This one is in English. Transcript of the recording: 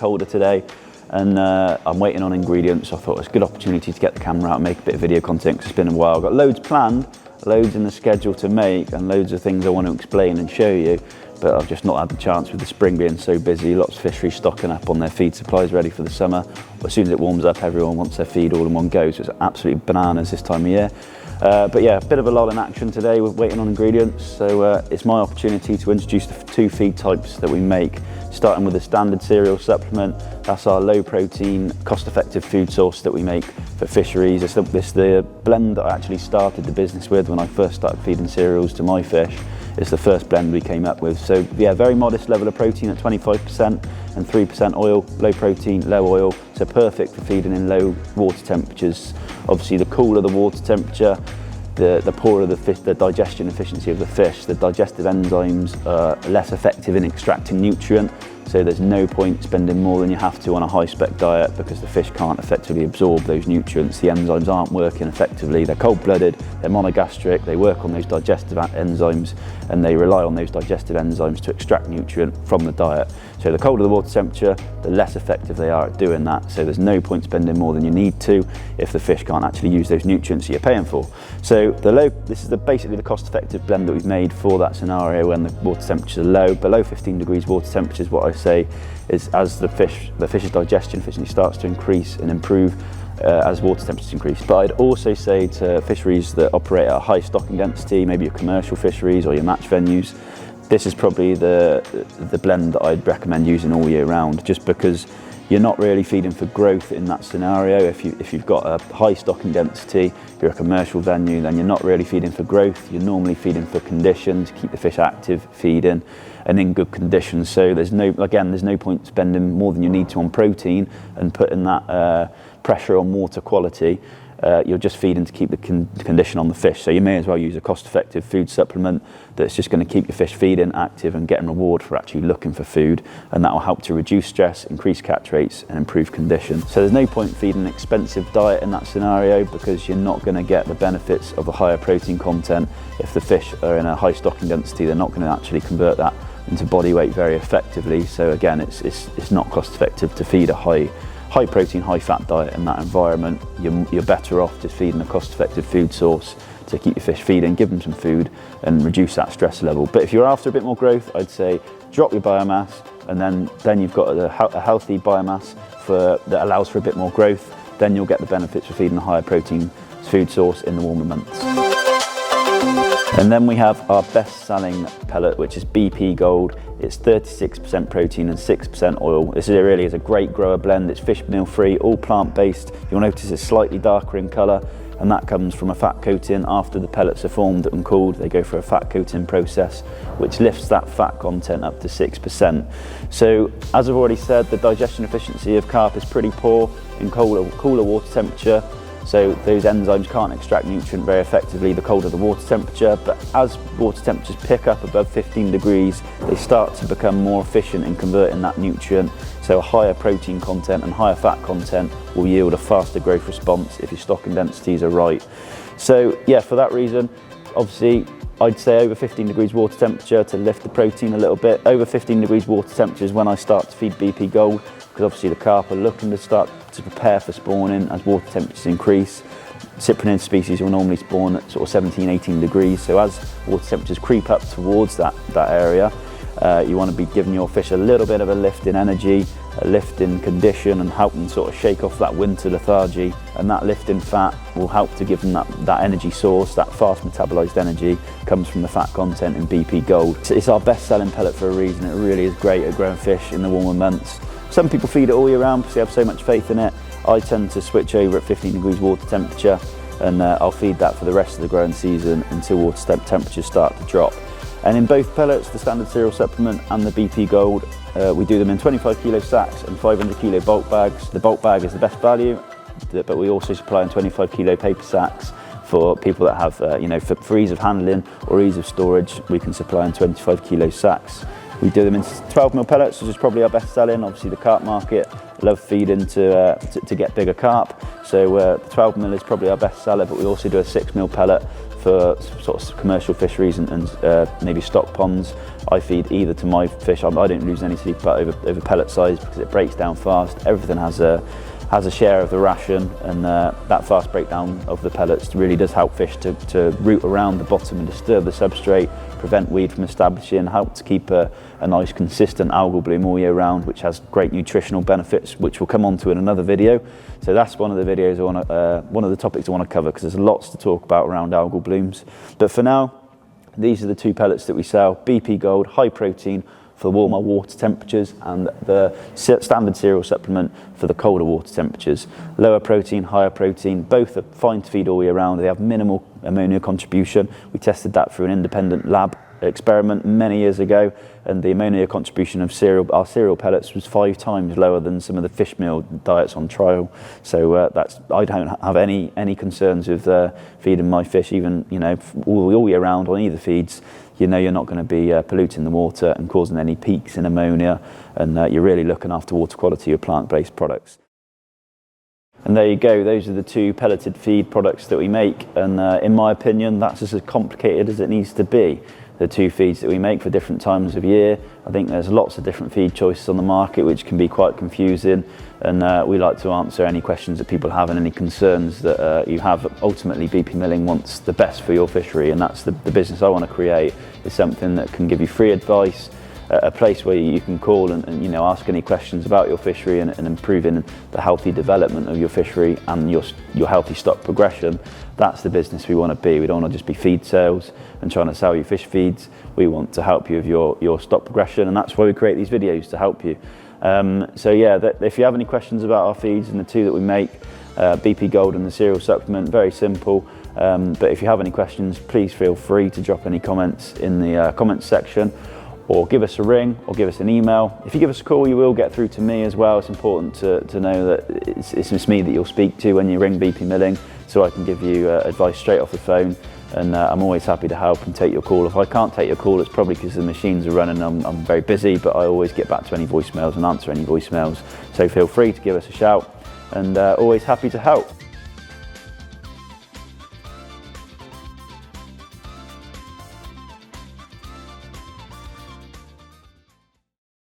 colder today, and I'm waiting on ingredients. So I thought it was a good opportunity to get the camera out and make a bit of video content, because it's been a while. I've got loads planned, loads in the schedule to make, and loads of things I want to explain and show you, but I've just not had the chance with the spring being so busy. Lots of fishery stocking up on their feed supplies ready for the summer. As soon as it warms up, everyone wants their feed all in one go, so it's absolutely bananas this time of year. But yeah, a bit of a lull in action today. We're waiting on ingredients, so it's my opportunity to introduce the two feed types that we make, starting with the standard cereal supplement. That's our low protein, cost effective food source that we make for fisheries. It's the blend that I actually started the business with when I first started feeding cereals to my fish. It's the first blend we came up with. So yeah, very modest level of protein at 25% and 3% oil, low protein, low oil. So perfect for feeding in low water temperatures. Obviously the cooler the water temperature, the poorer the fish, the digestion efficiency of the fish. The digestive enzymes are less effective in extracting nutrient. So there's no point spending more than you have to on a high spec diet, because the fish can't effectively absorb those nutrients. The enzymes aren't working effectively. They're cold-blooded, they're monogastric, they work on those digestive enzymes, and they rely on those digestive enzymes to extract nutrient from the diet. So the colder the water temperature, the less effective they are at doing that. So there's no point spending more than you need to if the fish can't actually use those nutrients that you're paying for. So this is basically the cost-effective blend that we've made for that scenario when the water temperatures are low. Below 15 degrees water temperatures, what I say is, as the fish's digestion efficiency starts to increase and improve as water temperatures increase. But I'd also say to fisheries that operate at a high stocking density, maybe your commercial fisheries or your match venues, this is probably the blend that I'd recommend using all year round, just because you're not really feeding for growth in that scenario. If you've got a high stocking density, you're a commercial venue, then you're not really feeding for growth. You're normally feeding for condition, to keep the fish active, feeding, and in good conditions. So there's no point spending more than you need to on protein and putting that pressure on water quality. You're just feeding to keep the condition on the fish. So you may as well use a cost-effective food supplement that's just going to keep your fish feeding, active, and getting reward for actually looking for food, and that will help to reduce stress, increase catch rates, and improve condition. So there's no point feeding an expensive diet in that scenario, because you're not going to get the benefits of the higher protein content. If the fish are in a high stocking density, they're not going to actually convert that into body weight very effectively. So again, it's not cost-effective to feed a high protein, high fat diet in that environment. You're better off just feeding a cost-effective food source to keep your fish feeding, give them some food and reduce that stress level. But if you're after a bit more growth, I'd say drop your biomass, and then you've got a healthy biomass that allows for a bit more growth. Then you'll get the benefits for feeding a higher protein food source in the warmer months. And then we have our best-selling pellet, which is BP Gold. It's 36% protein and 6% oil. This really is a great grower blend. It's fish meal free, all plant-based. You'll notice it's slightly darker in colour, and that comes from a fat coating. After the pellets are formed and cooled, they go through a fat coating process, which lifts that fat content up to 6%. So, as I've already said, the digestion efficiency of carp is pretty poor in cooler water temperature. So those enzymes can't extract nutrient very effectively the colder the water temperature, but as water temperatures pick up above 15 degrees, they start to become more efficient in converting that nutrient. So a higher protein content and higher fat content will yield a faster growth response if your stocking densities are right. So yeah, for that reason, obviously I'd say over 15 degrees water temperature to lift the protein a little bit. Over 15 degrees water temperature is when I start to feed BP Gold, because obviously the carp are looking to start to prepare for spawning as water temperatures increase. Cyprinid species will normally spawn at sort of 17, 18 degrees. So as water temperatures creep up towards that area, you want to be giving your fish a little bit of a lift in energy, a lift in condition, and help them sort of shake off that winter lethargy. And that lift in fat will help to give them that energy source. That fast metabolized energy comes from the fat content in BP Gold. It's our best selling pellet for a reason. It really is great at growing fish in the warmer months. Some people feed it all year round because they have so much faith in it. I tend to switch over at 15 degrees water temperature, and I'll feed that for the rest of the growing season until water temperatures start to drop. And in both pellets, the standard cereal supplement and the BP Gold, we do them in 25 kilo sacks and 500 kilo bulk bags. The bulk bag is the best value, but we also supply in 25 kilo paper sacks for people that have, for ease of handling or ease of storage. We can supply in 25 kilo sacks. We do them in 12mm pellets, which is probably our best selling. Obviously the carp market love feeding to get bigger carp. So 12mm is probably our best seller, but we also do a 6mm pellet for sort of commercial fisheries and maybe stock ponds. I feed either to my fish. I don't lose any sleep about over pellet size because it breaks down fast. Everything has a share of the ration, and that fast breakdown of the pellets really does help fish to root around the bottom and disturb the substrate, prevent weed from establishing, help to keep a nice consistent algal bloom all year round, which has great nutritional benefits, which we'll come on to in another video. So that's one of the videos one of the topics I want to cover, because there's lots to talk about around algal blooms. But for now, these are the two pellets that we sell: BP Gold, high protein for warmer water temperatures, and the standard cereal supplement for the colder water temperatures. Lower protein, higher protein, both are fine to feed all year round. They have minimal ammonia contribution. We tested that through an independent lab experiment many years ago, and the ammonia contribution of our cereal pellets was 5 times lower than some of the fish meal diets on trial. So I don't have any concerns with feeding my fish, even all year round on either feeds. You're not going to be polluting the water and causing any peaks in ammonia, and you're really looking after water quality of plant-based products. And there you go, those are the 2 pelleted feed products that we make, and in my opinion that's as complicated as it needs to be. The 2 feeds that we make for different times of year. I think there's lots of different feed choices on the market which can be quite confusing, and we like to answer any questions that people have and any concerns that you have. Ultimately, BP Milling wants the best for your fishery, and that's the business I want to create, is something that can give you free advice, a place where you can call and ask any questions about your fishery and improving the healthy development of your fishery and your healthy stock progression. That's the business we want to be. We don't want to just be feed sales and trying to sell you fish feeds. We want to help you with your stock progression, and that's why we create these videos, to help you. So yeah, if you have any questions about our feeds and the 2 that we make, BP Gold and the cereal supplement, very simple. But if you have any questions, please feel free to drop any comments in the comments section, or give us a ring, or give us an email. If you give us a call, you will get through to me as well. It's important to know that it's just me that you'll speak to when you ring BP Milling, so I can give you advice straight off the phone. And I'm always happy to help and take your call. If I can't take your call, it's probably because the machines are running. I'm very busy, but I always get back to any voicemails and answer any voicemails. So feel free to give us a shout, and always happy to help.